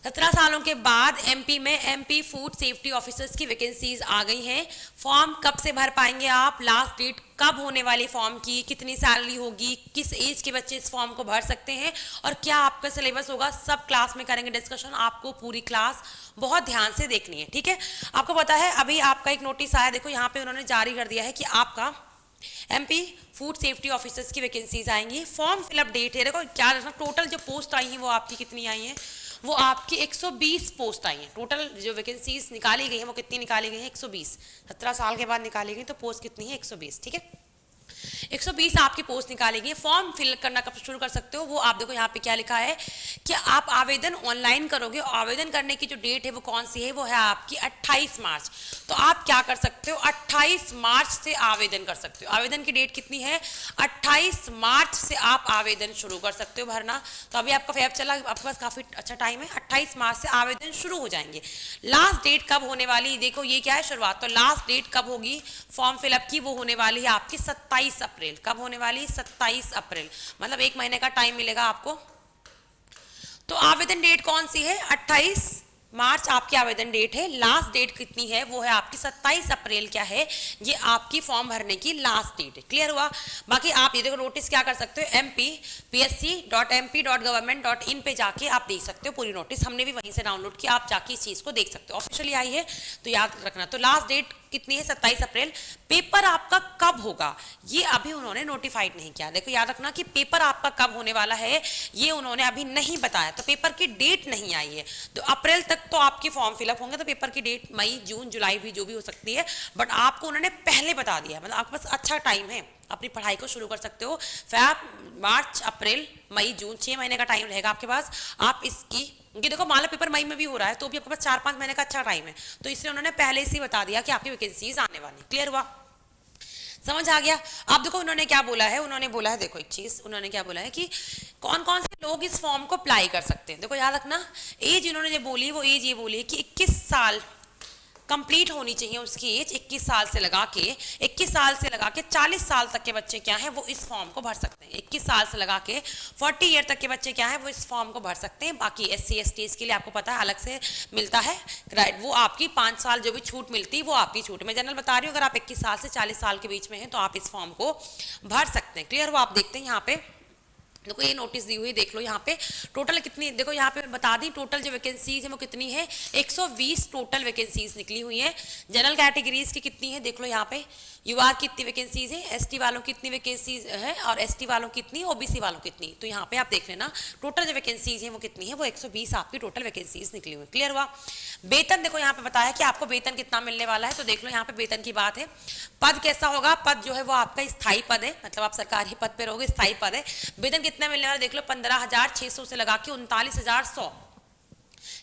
17 सालों के बाद एमपी में एमपी फूड सेफ्टी ऑफिसर्स की वैकेंसीज आ गई हैं। फॉर्म कब से भर पाएंगे आप, लास्ट डेट कब होने वाली फॉर्म की, कितनी सैलरी होगी, किस एज के बच्चे इस फॉर्म को भर सकते हैं और क्या आपका सिलेबस होगा, सब क्लास में करेंगे डिस्कशन। आपको पूरी क्लास बहुत ध्यान से देखनी है, ठीक है। आपको पता है अभी आपका एक नोटिस आया, देखो यहाँ पे उन्होंने जारी कर दिया है कि आपका एमपी फूड सेफ्टी ऑफिसर्स की वैकेंसीज आएंगी। फॉर्म फिलअप डेट है, देखो क्या टोटल जो पोस्ट आई हैं वो आपकी कितनी आई हैं, वो आपकी 120 पोस्ट आई हैं। टोटल जो वैकेंसीज निकाली गई हैं वो कितनी निकाली गई हैं, 120। 17 साल के बाद निकाली गई तो पोस्ट कितनी है, 120, ठीक है। 120 आपकी पोस्ट निकालेंगे। फॉर्म फिल करना कब शुरू कर सकते हो, वो आप देखो यहाँ पे क्या लिखा है कि आप आवेदन ऑनलाइन करोगे। आवेदन करने की जो डेट है वो कौन सी है, वो है आपकी 28 मार्च। तो आप क्या कर सकते हो, 28 मार्च से आवेदन कर सकते हो। आवेदन की डेट कितनी है, 28 मार्च से आप आवेदन शुरू कर सकते हो भरना। तो अभी आपका फेब चला, आपके पास काफी अच्छा टाइम है। 28 मार्च से आवेदन शुरू हो जाएंगे। लास्ट डेट कब होने वाली, देखो ये क्या है शुरुआत, तो लास्ट डेट कब होगी फॉर्म फिलअप की, वो होने वाली है आपकी 27 अप्रैल। कब होने वाली, 27 अप्रैल, मतलब एक महीने का टाइम मिलेगा आपको। तो आवेदन डेट कौन सी है, 28 मार्च आपकी आवेदन डेट है। लास्ट डेट कितनी है, वो है आपकी 27 अप्रैल। क्या है, ये आपकी फॉर्म भरने की लास्ट डेट है। क्लियर हुआ। बाकी आप ये देखो नोटिस क्या कर सकते हो, mpsc.mp.government.in पे जाके आप देख सकते हो पूरी नोटिस, हमने भी वहीं से डाउनलोड किया, आप जाके इस चीज को देख सकते हो, ऑफिशियली आई है तो याद रखना। तो लास्ट डेट कितनी है, 27 अप्रैल। पेपर आपका कब होगा ये अभी उन्होंने नोटिफाइड नहीं किया। देखो याद रखना कि पेपर आपका कब होने वाला है ये उन्होंने अभी नहीं बताया, तो पेपर की डेट नहीं आई है। तो अप्रैल तक तो आपके फॉर्म फिलअप होंगे, तो पेपर की डेट मई जून जुलाई भी जो भी हो सकती है, बट आपको उन्होंने पहले बता दिया, मतलब आपके पास अच्छा टाइम है, अपनी पढ़ाई को शुरू कर सकते हो। फैब मार्च अप्रैल मई जून 6 महीने का टाइम रहेगा आपके पास। आप इसकी ये देखो मान लो पेपर मई में भी हो रहा है तो भी आपके पास 4-5 महीने का अच्छा टाइम है, तो इसलिए उन्होंने पहले से बता दिया कि आपकी वैकेंसीज आने वाली। क्लियर हुआ, समझ आ गया। अब देखो उन्होंने क्या बोला है, उन्होंने बोला है, देखो एक चीज उन्होंने क्या बोला है कि कौन कौन से लोग इस फॉर्म को अप्लाई कर सकते हैं। देखो याद रखना, एज उन्होंने जो बोली वो एज ये बोली है कि 21 साल कंप्लीट होनी चाहिए उसकी एज। 21 साल से लगा के 40 साल तक के बच्चे क्या हैं वो इस फॉर्म को भर सकते हैं। 21 साल से लगा के 40 ईयर तक के बच्चे क्या हैं वो इस फॉर्म को भर सकते हैं। बाकी SC ST के लिए आपको पता है अलग से मिलता है, राइट, वो आपकी 5 साल जो भी छूट मिलती है वो आपकी छूट। मैं जनरल बता रही हूँ, अगर आप 21 साल से 40 साल के बीच में हैं तो आप इस फॉर्म को भर सकते हैं। क्लियर हुआ। आप देखते हैं यहाँ पे देखो ये नोटिस दी हुई, देख लो यहाँ पे टोटल कितनी, देखो यहाँ पे बता दी टोटल जो वैकेंसीज है वो कितनी है, 120 टोटल वैकेंसीज निकली हुई है। जनरल कैटेगरीज की कितनी है देख लो यहाँ पे, UR की कितनी वैकेंसीज है, ST वालों की कितनी वैकेंसीज है और ST वालों की कितनी, OBC वालों की कितनी। तो यहाँ पे आप देख लेना टोटल जो वैकेंसीज है वो कितनी है, वो 120 आपकी टोटल वैकेंसीज निकली हुई। क्लियर हुआ। वेतन देखो यहाँ पे बताया कि आपको वेतन कितना मिलने वाला है, तो देख लो यहाँ पे वेतन की बात है। पद कैसा होगा, पद जो है वो आपका स्थायी पद है, मतलब आप सरकारी पद पे रहोगे, स्थायी पद है। वेतन कितना मिलने वाला देख लो, 15,600 से लगा के 39,100,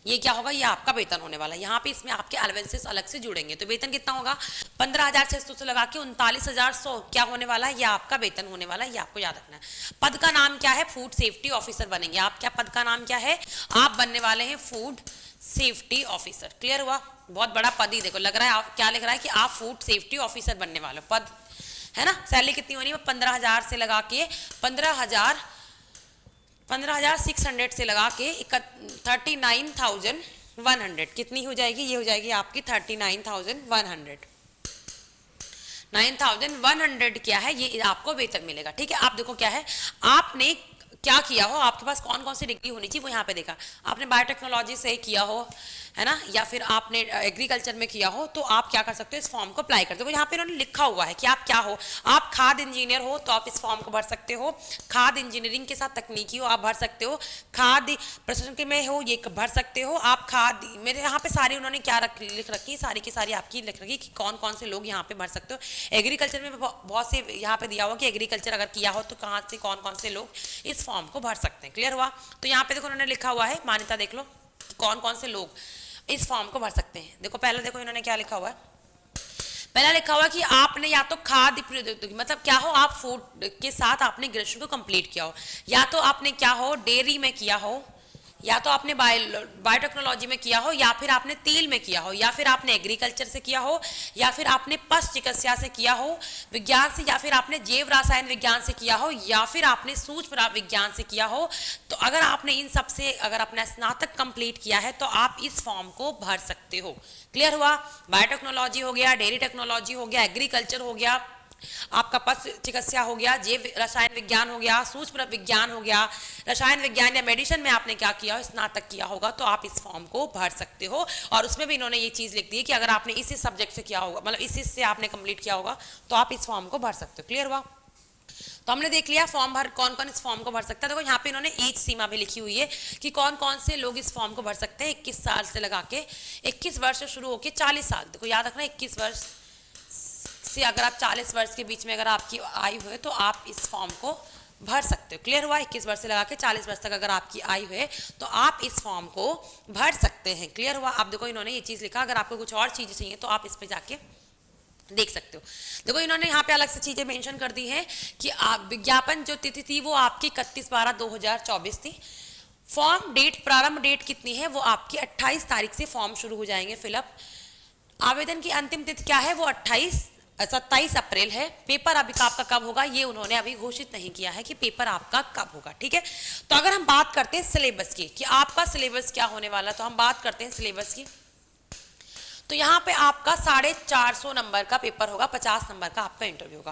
ये क्या होगा, ये आपका वेतन होने वाला है। यहाँ पे इसमें आपके अलावेंसेस अलग से जुड़ेंगे, तो वेतन कितना होगा, 15,600 से लगा के 39,100 क्या होने वाला है, ये आपका वेतन होने वाला है, ये आपको याद रखना है। पद का नाम क्या है, फूड सेफ्टी ऑफिसर बनेंगे आप। क्या पद का नाम क्या है, आप बनने वाले हैं फूड सेफ्टी ऑफिसर। क्लियर हुआ। बहुत बड़ा पद ही देखो लग रहा है, आप क्या लिख रहा है कि आप फूड सेफ्टी ऑफिसर बनने वाले हो, पद है ना। सैलरी कितनी होनी है, 15,000 से लगा के 15,600 से लगा के 39,100 कितनी हो जाएगी, ये हो जाएगी आपकी 39,100। 9,100 क्या है, ये आपको वेतन मिलेगा। ठीक है। आप देखो क्या है, आपने क्या किया हो, आपके पास कौन कौन सी डिग्री होनी चाहिए वो यहाँ पे देखा। आपने बायोटेक्नोलॉजी से किया हो, है ना, या फिर आपने एग्रीकल्चर में किया हो, तो आप क्या कर सकते हो, इस फॉर्म को अप्लाई करते हो। यहाँ पे उन्होंने लिखा हुआ है कि आप क्या हो, आप खाद इंजीनियर हो तो आप इस फॉर्म को भर सकते हो। खाद इंजीनियरिंग के साथ तकनीकी हो, आप भर सकते हो। खाद प्रशासन के में हो, ये भर सकते हो आप। खाद मेरे यहाँ पे सारी उन्होंने क्या लिख रखी, सारी की सारी आपकी लिख रखी कि कौन कौन से लोग यहाँ पे भर सकते हो। एग्रीकल्चर में बहुत से यहाँ पे दिया हुआ कि एग्रीकल्चर अगर किया हो तो कहाँ से कौन कौन से लोग इस फॉर्म को भर सकते हैं। क्लियर हुआ। तो यहाँ पे देखो उन्होंने लिखा हुआ है, मान्यता देख लो कौन कौन से लोग इस फॉर्म को भर सकते हैं। देखो पहले देखो इन्होंने क्या लिखा हुआ है, पहला लिखा हुआ कि आपने या तो खाद्य प्रौद्योगिकी, मतलब क्या हो, आप फूड के साथ आपने ग्रेजुएशन को कंप्लीट किया हो, या तो आपने क्या हो डेयरी में किया हो, या तो आपने बायोटेक्नोलॉजी में किया हो, या फिर आपने तेल में किया हो, या फिर आपने एग्रीकल्चर से किया हो, या फिर आपने पशु चिकित्सा से किया हो विज्ञान से, या फिर आपने जैव रसायन विज्ञान से किया हो, या फिर आपने सूक्ष्म विज्ञान से किया हो। तो अगर आपने इन सब से अगर अपना स्नातक कंप्लीट किया है तो आप इस फॉर्म को भर सकते हो। क्लियर हुआ? बायोटेक्नोलॉजी हो गया, डेयरी टेक्नोलॉजी हो गया, एग्रीकल्चर हो गया, आपका पशु चिकित्सा हो गया, जैव रसायन विज्ञान हो गया, सूक्ष्म विज्ञान हो गया, रसायन विज्ञान या मेडिसिन में आपने क्या किया हो, स्नातक किया होगा, तो आप इस फॉर्म को भर सकते हो। और उसमें भी इन्होंने ये चीज लिख दी है कि अगर आपने इसी सब्जेक्ट से किया होगा, मतलब इसी से आपने कंप्लीट किया होगा, तो आप इस फॉर्म को भर सकते हो। क्लियर हुआ? तो हमने देख लिया फॉर्म भर कौन कौन इस फॉर्म को भर सकता है। देखो यहाँ पे इन्होंने एज सीमा भी लिखी हुई है कि कौन कौन से लोग इस फॉर्म को भर सकते हैं। 21 साल से लगा के 21 वर्ष से शुरू होकर 40 साल, देखो याद रखना 21 वर्ष से अगर आप 40 वर्ष के बीच में अगर आपकी आयु है तो आप इस फॉर्म को भर सकते हो। क्लियर हुआ? 21 वर्ष से लगा के 40 वर्ष तक अगर आपकी आयु है तो आप इस फॉर्म को भर सकते हैं। क्लियर हुआ? अब देखो इन्होंने ये चीज लिखा, अगर आपको कुछ और चीजें चाहिए तो आप इस पे जाके देख सकते हो। देखो इन्होंने यहाँ पे अलग से चीजें मेंशन कर दी हैं कि आप विज्ञापन जो तिथि थी वो आपकी 31/12/2024 थी। फॉर्म डेट, प्रारंभ डेट कितनी है, वो आपकी 28 तारीख से फॉर्म शुरू हो जाएंगे फिलअप। आवेदन की अंतिम तिथि क्या है, वो 27 अप्रैल है। पेपर अभी आपका कब होगा ये उन्होंने अभी घोषित नहीं किया है कि पेपर आपका कब होगा। ठीक है, तो अगर हम बात करते हैं सिलेबस की कि आपका सिलेबस क्या होने वाला, तो हम बात करते हैं सिलेबस की। तो यहाँ पे आपका 450 नंबर का पेपर होगा, 50 नंबर का आपका इंटरव्यू होगा।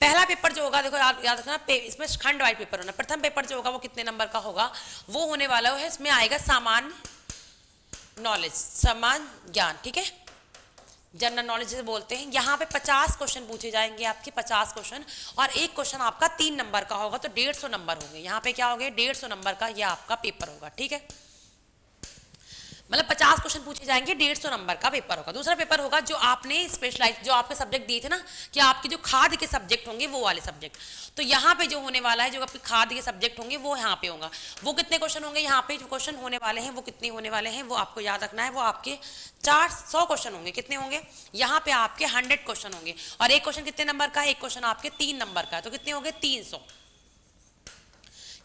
पहला पेपर जो होगा, देखो याद रखना इसमें खंड वाइज पेपर होना। प्रथम पेपर जो होगा वो कितने नंबर का होगा, वो होने वाला है, इसमें आएगा सामान्य नॉलेज, सामान्य ज्ञान। ठीक है, जनरल नॉलेज से बोलते हैं। यहाँ पे 50 क्वेश्चन पूछे जाएंगे आपके, 50 क्वेश्चन, और एक क्वेश्चन आपका 3 नंबर का होगा, तो 150 नंबर होंगे। यहाँ पे क्या हो गए, 150 नंबर का ये आपका पेपर होगा। ठीक है, मतलब 50 क्वेश्चन पूछे जाएंगे, 150 नंबर का पेपर होगा। दूसरा पेपर होगा जो आपने स्पेशलाइज, जो आपके सब्जेक्ट दिए थे ना कि आपके जो खाद्य के सब्जेक्ट होंगे वो वाले सब्जेक्ट, तो यहाँ पे जो होने वाला है, जो आपके खाद्य के सब्जेक्ट होंगे वो यहाँ पे होगा। वो कितने क्वेश्चन होंगे, यहाँ पे जो क्वेश्चन होने वाले हैं वो कितने होने वाले हैं, वो आपको याद रखना है। वो आपके 400 क्वेश्चन होंगे। कितने होंगे, यहाँ पे आपके 100 क्वेश्चन होंगे। और एक क्वेश्चन कितने नंबर का, एक क्वेश्चन आपके 3 नंबर का है, तो कितने होंगे, 300।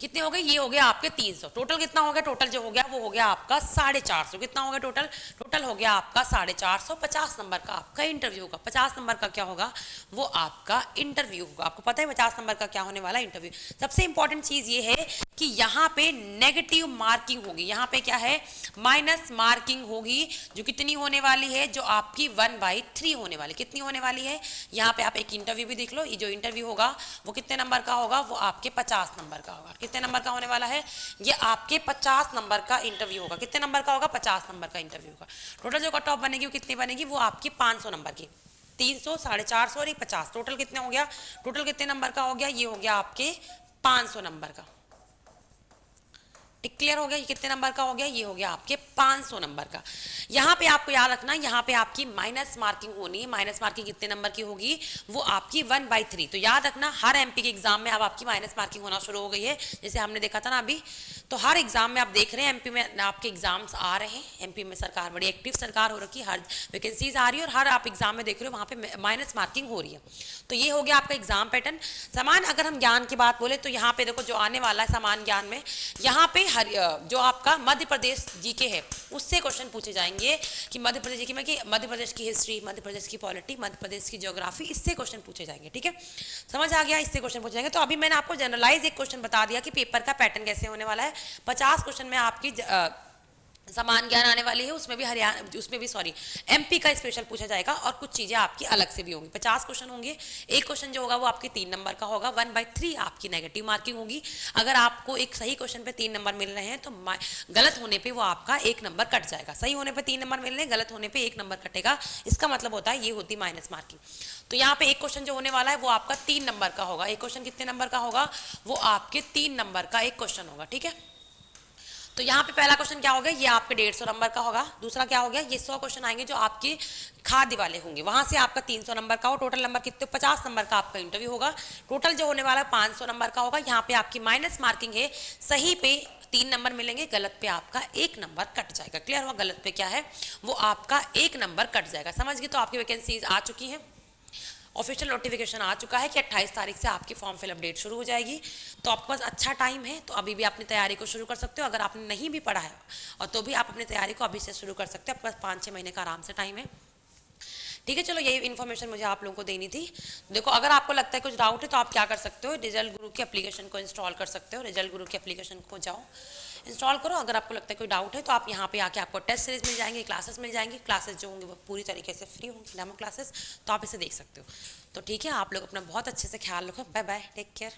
कितने हो गए, ये हो गया आपके 300। टोटल कितना हो गया, टोटल जो हो गया वो हो गया आपका 450। कितना हो गया टोटल, टोटल हो गया आपका 450। 50 नंबर का आपका इंटरव्यू होगा। 50 नंबर का क्या होगा, वो आपका इंटरव्यू होगा। आपको पता है 50 नंबर का क्या होने वाला है, इंटरव्यू। सबसे इंपॉर्टेंट चीज ये है कि यहाँ पे नेगेटिव मार्किंग होगी। यहाँ पे क्या है, माइनस मार्किंग होगी, जो कितनी होने वाली है, जो आपकी 1/3 होने वाली। कितनी होने वाली है, यहाँ पे आप एक इंटरव्यू भी देख लो। ये जो इंटरव्यू होगा वो कितने नंबर का होगा, वो आपके 50 नंबर का होगा। कितने नंबर का होने वाला है, ये आपके 50 नंबर का इंटरव्यू होगा। कितने नंबर का होगा, 50 नंबर का इंटरव्यू होगा। टोटल जो कट ऑफ बनेगी वो कितनी बनेगी, वो आपकी 500 नंबर की। 300, 450 और 50, टोटल कितने हो गया, टोटल कितने नंबर का हो गया, ये हो गया आपके 500 नंबर का। क्लियर हो गया, ये कितने नंबर का हो गया, ये हो गया आपके 500 नंबर का। यहाँ पे आपको याद रखना, यहाँ पे आपकी माइनस मार्किंग होनी है। माइनस मार्किंग कितने नंबर की होगी, वो आपकी 1/3। तो याद रखना हर एमपी के एग्जाम में अब आपकी माइनस मार्किंग होना शुरू हो गई है, जैसे हमने देखा था ना अभी। तो हर एग्जाम में आप देख रहे हैं एमपी में आपके एग्जाम्स आ रहे हैं। एमपी में सरकार बड़ी एक्टिव सरकार हो रखी है, हर वैकेंसीज आ रही है और हर आप एग्जाम में देख रहे हो वहाँ पे माइनस मार्किंग हो रही है। तो ये हो गया आपका एग्जाम पैटर्न। समान अगर हम ज्ञान की बात बोले तो यहाँ पे देखो जो आने वाला है समान ज्ञान में, यहाँ पे जो आपका मध्य प्रदेश जीके है उससे क्वेश्चन पूछे जाएंगे कि मध्य प्रदेश जीके में कि मध्य प्रदेश की हिस्ट्री, मध्य प्रदेश की पॉलिटी, मध्य प्रदेश की ज्योग्राफी, इससे क्वेश्चन पूछे जाएंगे। ठीक है, समझ आ गया, इससे क्वेश्चन पूछे जाएंगे। तो अभी मैंने आपको जनरलाइज एक क्वेश्चन बता दिया कि पेपर का पैटर्न कैसे होने वाला है। 50 क्वेश्चन में आपकी समान ज्ञान आने वाली है, उसमें भी एमपी का स्पेशल पूछा जाएगा और कुछ चीजें आपकी अलग से भी होंगी। 50 क्वेश्चन होंगे, एक क्वेश्चन जो होगा वो आपके 3 नंबर का होगा। 1/3 आपकी नेगेटिव मार्किंग होगी। अगर आपको एक सही क्वेश्चन पे 3 नंबर मिल रहे हैं तो गलत होने पे वो आपका 1 नंबर कट जाएगा। सही होने पे 3 नंबर मिल रहे हैं, गलत होने पे 1 नंबर कटेगा। इसका मतलब होता है ये होती माइनस मार्किंग। तो यहाँ पे एक क्वेश्चन जो होने वाला है वो आपका 3 नंबर का होगा। एक क्वेश्चन कितने नंबर का होगा, वो आपके 3 नंबर का एक क्वेश्चन होगा। ठीक है, तो यहाँ पे पहला क्वेश्चन क्या हो गया, ये आपके 150 नंबर का होगा। दूसरा क्या हो गया, ये 100 क्वेश्चन आएंगे जो आपके खाद्य वाले होंगे, वहां से आपका 300 नंबर का हो। टोटल नंबर कितने, 50 नंबर का आपका इंटरव्यू होगा। टोटल जो होने वाला है 500 नंबर का होगा। यहाँ पे आपकी माइनस मार्किंग है, सही पे 3 नंबर मिलेंगे, गलत पे आपका 1 नंबर कट जाएगा। क्लियर हुआ, गलत पे क्या है, वो आपका 1 नंबर कट जाएगा। समझ गए, तो आपकी वैकेंसीज आ चुकी हैं। ऑफिशियल नोटिफिकेशन आ चुका है कि 28 तारीख से आपकी फॉर्म फिलअप डेट शुरू हो जाएगी। तो आपके पास अच्छा टाइम है, तो अभी भी अपनी तैयारी को शुरू कर सकते हो। अगर आपने नहीं भी पढ़ा है और तो भी आप अपनी तैयारी को अभी से शुरू कर सकते हो। आपके पास 5-6 महीने का आराम से टाइम है। ठीक है, चलो यही इन्फॉर्मेशन मुझे आप लोगों को देनी थी। देखो, अगर आपको लगता है कुछ डाउट है तो आप क्या कर सकते हो, रिजल्ट गुरु की एप्लीकेशन को इंस्टॉल कर सकते हो। रिजल्ट गुरु की एप्लीकेशन को जाओ, इंस्टॉल करो। अगर आपको लगता है कोई डाउट है तो आप यहाँ पे आके आपको टेस्ट सीरीज मिल जाएंगे, क्लासेस मिल जाएंगी। क्लासेस जो होंगी वो पूरी तरीके से फ्री होंगी, डेमो क्लासेस, तो आप इसे देख सकते हो। तो ठीक है, आप लोग अपना बहुत अच्छे से ख्याल रखो। Bye bye, take care.